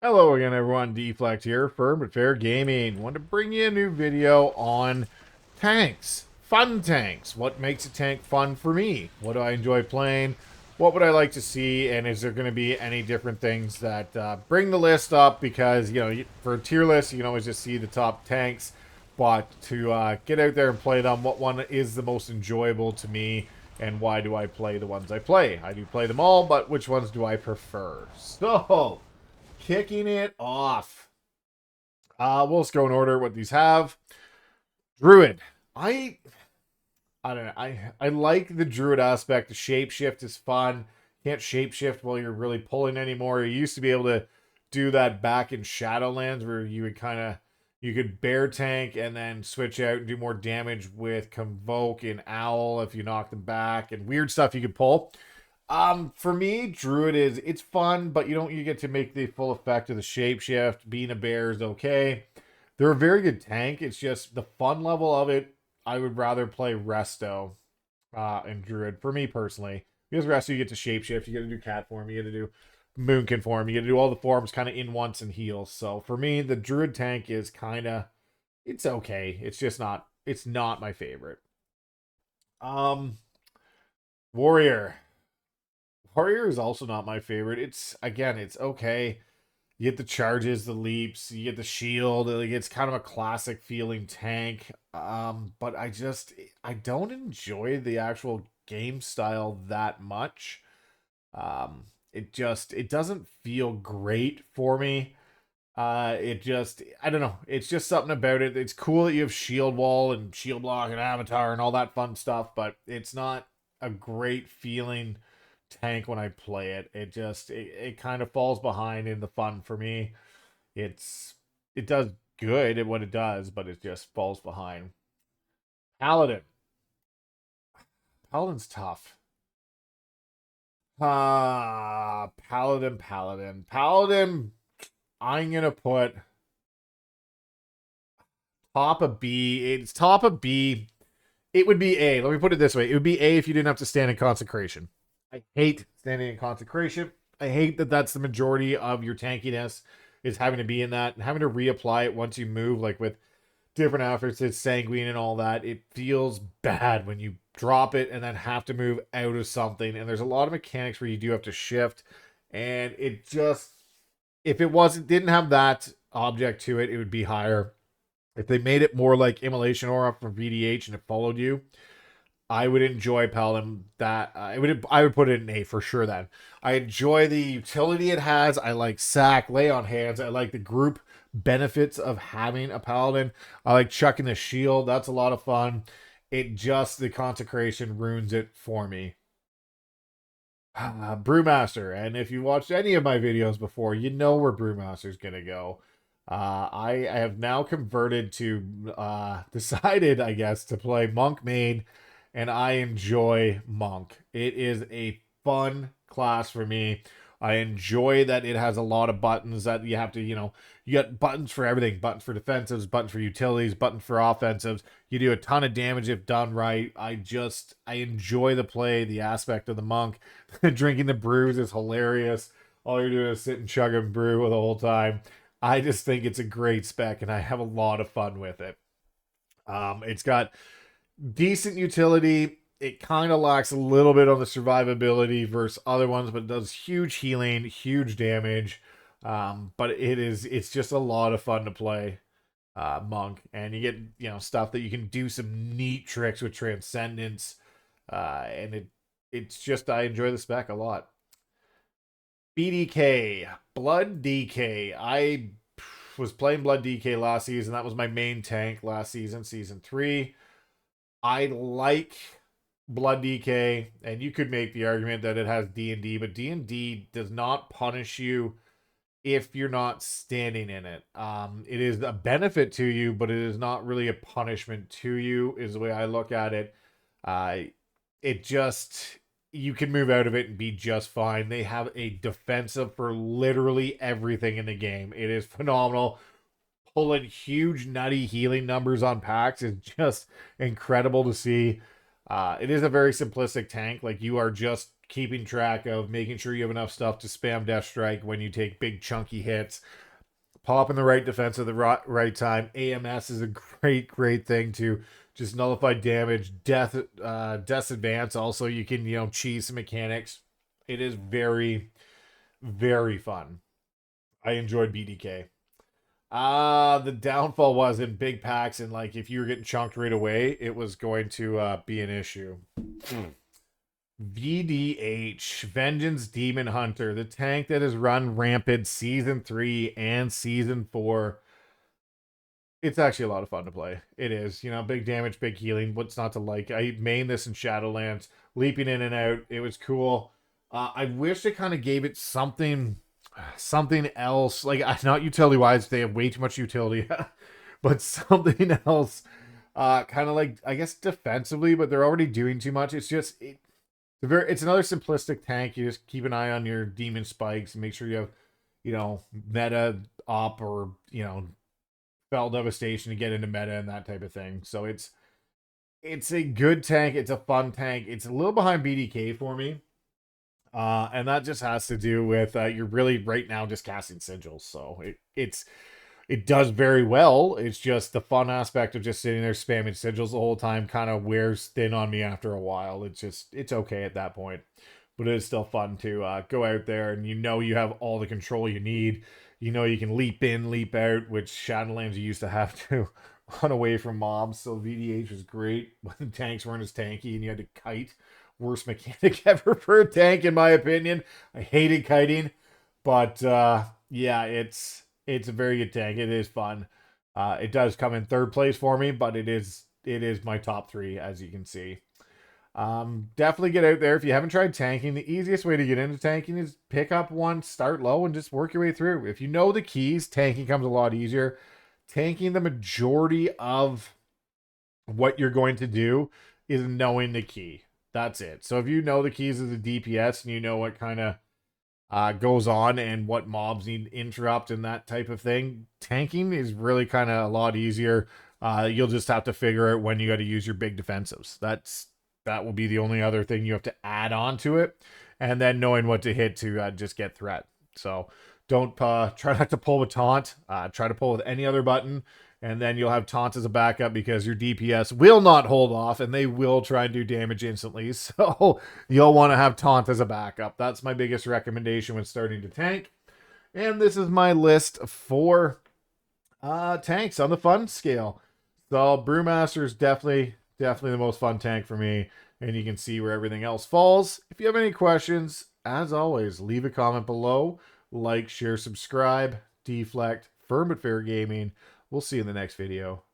Hello again, everyone. Deflect here, Firm but Fair Gaming. Want to bring you a new video on tanks. Fun tanks. What makes a tank fun for me? What do I enjoy playing? What would I like to see? And is there going to be any different things that bring the list up? Because, for a tier list, you can always just see the top tanks. But to get out there and play them, what one is the most enjoyable to me? And why do I play the ones I play? I do play them all, but which ones do I prefer? So, kicking it off. We'll just go in order what these have. Druid. I don't know. I like the Druid aspect. The shapeshift is fun. Can't shapeshift while you're really pulling anymore. You used to be able to do that back in Shadowlands where you could bear tank and then switch out and do more damage with Convoke and Owl if you knock them back and weird stuff you could pull. For me, Druid it's fun, but you get to make the full effect of the shapeshift. Being a bear is okay. They're a very good tank. It's just the fun level of it. I would rather play Resto and Druid for me personally. Because Resto you get to shapeshift, you get to do cat form, you get to do moonkin form, you get to do all the forms kind of in once and heals. So for me, the Druid tank is it's okay. It's not my favorite. Um Warrior. Warrior is also not my favorite. It's okay. You get the charges, the leaps, you get the shield. Like it's kind of a classic feeling tank. But I don't enjoy the actual game style that much. It doesn't feel great for me. I don't know. It's just something about it. It's cool that you have shield wall and shield block and avatar and all that fun stuff, but it's not a great feeling tank when I play it. It kind of falls behind in the fun for me. It does good at what it does, but it just falls behind. Paladin. Paladin's tough. Paladin. I'm gonna put top of B. It's top of B. It would be A. Let me put it this way. It would be A if you didn't have to stand in consecration. I hate standing in consecration. I hate that that's the majority of your tankiness is having to be in that and having to reapply it once you move, like with different outfits, it's sanguine and all that. It feels bad when you drop it and then have to move out of something. And there's a lot of mechanics where you do have to shift. And it just, if it didn't have that object to it, it would be higher. If they made it more like Immolation Aura from VDH and it followed you, I would enjoy Paladin. I would put it in A for sure. Then I enjoy the utility it has. I like sack, lay on hands. I like the group benefits of having a Paladin. I like chucking the shield. That's a lot of fun. The consecration ruins it for me. Brewmaster, and if you watched any of my videos before, you know where Brewmaster's gonna go. I have now converted to decided, I guess, to play Monk main, and I enjoy Monk. It is a fun class for me. I enjoy that it has a lot of buttons that you have to, you got buttons for everything, buttons for defensives, buttons for utilities, buttons for offensives. You do a ton of damage if done right. I enjoy the play, the aspect of the Monk. Drinking the brews is hilarious. All you're doing is sit and chug a brew the whole time. I just think it's a great spec, and I have a lot of fun with it. It's got decent utility. It kind of lacks a little bit on the survivability versus other ones, but it does huge healing, huge damage. But it's just a lot of fun to play Monk, and you get stuff that you can do some neat tricks with Transcendence, and it's just I enjoy the spec a lot. BDK, Blood DK. I was playing Blood DK last season. That was my main tank last season, season 3. I like Blood DK, and you could make the argument that it has D&D, but D&D does not punish you if you're not standing in it. It is a benefit to you, but it is not really a punishment to you, is the way I look at it. You can move out of it and be just fine. They have a defensive for literally everything in the game. It is phenomenal. Pulling huge nutty healing numbers on packs is just incredible to see. It is a very simplistic tank. Like, you are just keeping track of making sure you have enough stuff to spam Death Strike when you take big chunky hits, popping the right defense at the right time. AMS is a great thing to just nullify damage. Death's Advance also, you can, cheese some mechanics. It is very fun. I enjoyed BDK. The downfall was in big packs, and like if you were getting chunked right away, it was going to be an issue. VDH, Vengeance Demon Hunter, the tank that has run rampant Season 3 and Season 4. It's actually a lot of fun to play. It is. Big damage, big healing. What's not to like? I mained this in Shadowlands, leaping in and out. It was cool. I wish they kind of gave it something else. Like, not utility-wise, they have way too much utility. But something else. Kind of like, I guess, defensively, but they're already doing too much. It's just... It's another simplistic tank. You just keep an eye on your demon spikes and make sure you have, meta op or, spell devastation to get into meta and that type of thing. So it's a good tank. It's a fun tank. It's a little behind BDK for me. And that just has to do with you're really right now just casting sigils. So it does very well. It's just the fun aspect of just sitting there spamming sigils the whole time kind of wears thin on me after a while. It's okay at that point. But it is still fun to go out there and you have all the control you need. You can leap in, leap out, which Shadowlands you used to have to run away from mobs. So VDH was great when tanks weren't as tanky and you had to kite. Worst mechanic ever for a tank, in my opinion. I hated kiting. But yeah, it's a very good tank. It is fun. It does come in third place for me, but it is my top 3, as you can see. Definitely get out there. If you haven't tried tanking, the easiest way to get into tanking is pick up one, start low, and just work your way through. If you know the keys, tanking comes a lot easier. Tanking, the majority of what you're going to do is knowing the key. That's it. So if you know the keys of the DPS and you know what kind of goes on and what mobs need to interrupt and that type of thing, tanking is really kind of a lot easier. You'll just have to figure out when you got to use your big defensives. That will be the only other thing you have to add on to it, and then knowing what to hit to just get threat. So don't try not to pull with taunt. Try to pull with any other button, and then you'll have taunt as a backup because your DPS will not hold off, and they will try and do damage instantly. So you'll want to have taunt as a backup. That's my biggest recommendation when starting to tank. And this is my list for tanks on the fun scale. So Brewmaster is definitely the most fun tank for me, and you can see where everything else falls. If you have any questions, as always, leave a comment below. Like, share, subscribe, deflect, Firm but Fair Gaming. We'll see you in the next video.